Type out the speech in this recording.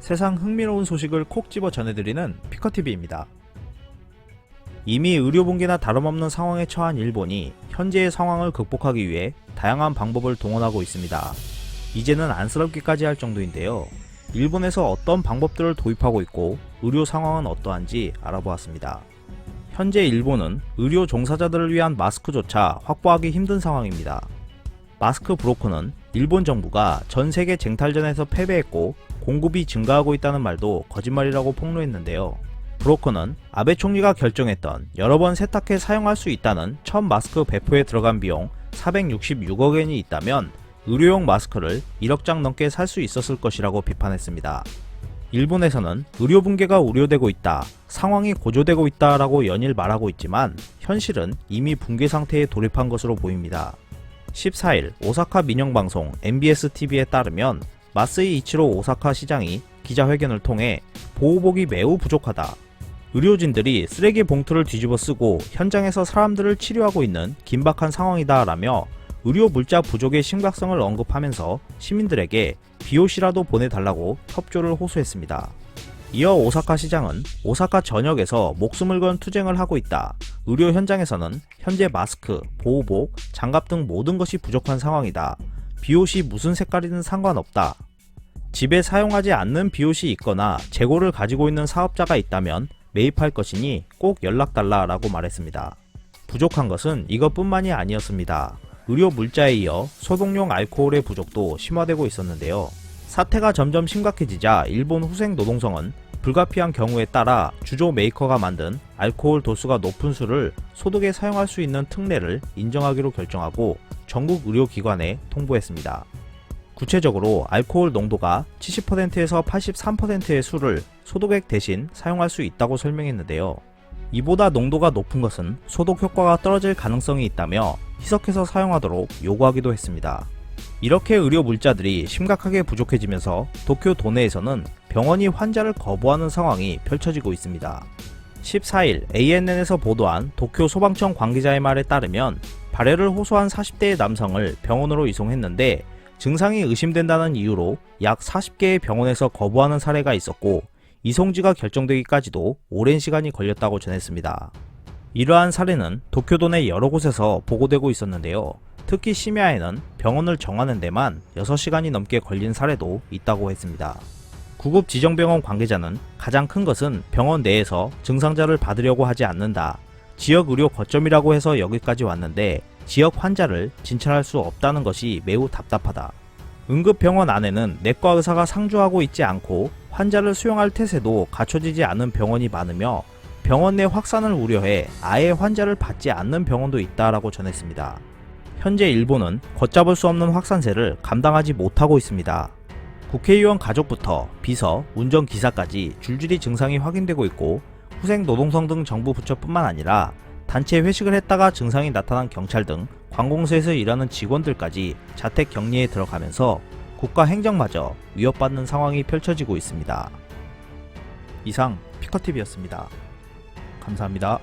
세상 흥미로운 소식을 콕 집어 전해드리는 피커TV입니다. 이미 의료붕괴나 다름없는 상황에 처한 일본이 현재의 상황을 극복하기 위해 다양한 방법을 동원하고 있습니다. 이제는 안쓰럽기까지 할 정도인데요. 일본에서 어떤 방법들을 도입하고 있고 의료 상황은 어떠한지 알아보았습니다. 현재 일본은 의료 종사자들을 위한 마스크조차 확보하기 힘든 상황입니다. 마스크 브로커는 일본 정부가 전 세계 쟁탈전에서 패배했고 공급이 증가하고 있다는 말도 거짓말이라고 폭로했는데요. 브로커는 아베 총리가 결정했던 여러 번 세탁해 사용할 수 있다는 첫 마스크 배포에 들어간 비용 466억 엔이 있다면 의료용 마스크를 1억 장 넘게 살 수 있었을 것이라고 비판했습니다. 일본에서는 의료 붕괴가 우려되고 있다, 상황이 고조되고 있다라고 연일 말하고 있지만 현실은 이미 붕괴 상태에 돌입한 것으로 보입니다. 14일 오사카 민영방송 MBSTV에 따르면 마쓰이 이치로 오사카 시장이 기자회견을 통해 보호복이 매우 부족하다, 의료진들이 쓰레기 봉투를 뒤집어 쓰고 현장에서 사람들을 치료하고 있는 긴박한 상황이다 라며 의료 물자 부족의 심각성을 언급하면서 시민들에게 비옷이라도 보내달라고 협조를 호소했습니다. 이어 오사카 시장은 오사카 전역에서 목숨을 건 투쟁을 하고 있다, 의료 현장에서는 현재 마스크, 보호복, 장갑 등 모든 것이 부족한 상황이다, 비옷이 무슨 색깔이든 상관없다, 집에 사용하지 않는 비옷이 있거나 재고를 가지고 있는 사업자가 있다면 매입할 것이니 꼭 연락달라 라고 말했습니다. 부족한 것은 이것뿐만이 아니었습니다. 의료 물자에 이어 소독용 알코올의 부족도 심화되고 있었는데요. 사태가 점점 심각해지자 일본 후생노동성은 불가피한 경우에 따라 주조 메이커가 만든 알코올 도수가 높은 술을 소독에 사용할 수 있는 특례를 인정하기로 결정하고 전국 의료기관에 통보했습니다. 구체적으로 알코올 농도가 70%에서 83%의 술을 소독액 대신 사용할 수 있다고 설명했는데요. 이보다 농도가 높은 것은 소독 효과가 떨어질 가능성이 있다며 희석해서 사용하도록 요구하기도 했습니다. 이렇게 의료 물자들이 심각하게 부족해지면서 도쿄 도내에서는 병원이 환자를 거부하는 상황이 펼쳐지고 있습니다. 14일 ANN에서 보도한 도쿄 소방청 관계자의 말에 따르면 발열을 호소한 40대의 남성을 병원으로 이송했는데 증상이 의심된다는 이유로 약 40개의 병원에서 거부하는 사례가 있었고 이송지가 결정되기까지도 오랜 시간이 걸렸다고 전했습니다. 이러한 사례는 도쿄도 내 여러 곳에서 보고되고 있었는데요. 특히 심야에는 병원을 정하는 데만 6시간이 넘게 걸린 사례도 있다고 했습니다. 구급 지정병원 관계자는 가장 큰 것은 병원 내에서 증상자를 받으려고 하지 않는다, 지역 의료 거점이라고 해서 여기까지 왔는데 지역 환자를 진찰할 수 없다는 것이 매우 답답하다, 응급병원 안에는 내과 의사가 상주하고 있지 않고 환자를 수용할 태세도 갖춰지지 않은 병원이 많으며 병원 내 확산을 우려해 아예 환자를 받지 않는 병원도 있다라고 전했습니다. 현재 일본은 걷잡을 수 없는 확산세를 감당하지 못하고 있습니다. 국회의원 가족부터 비서, 운전기사까지 줄줄이 증상이 확인되고 있고 후생노동성 등 정부 부처뿐만 아니라 단체 회식을 했다가 증상이 나타난 경찰 등 관공서에서 일하는 직원들까지 자택 격리에 들어가면서 국가 행정마저 위협받는 상황이 펼쳐지고 있습니다. 이상 피커TV였습니다. 감사합니다.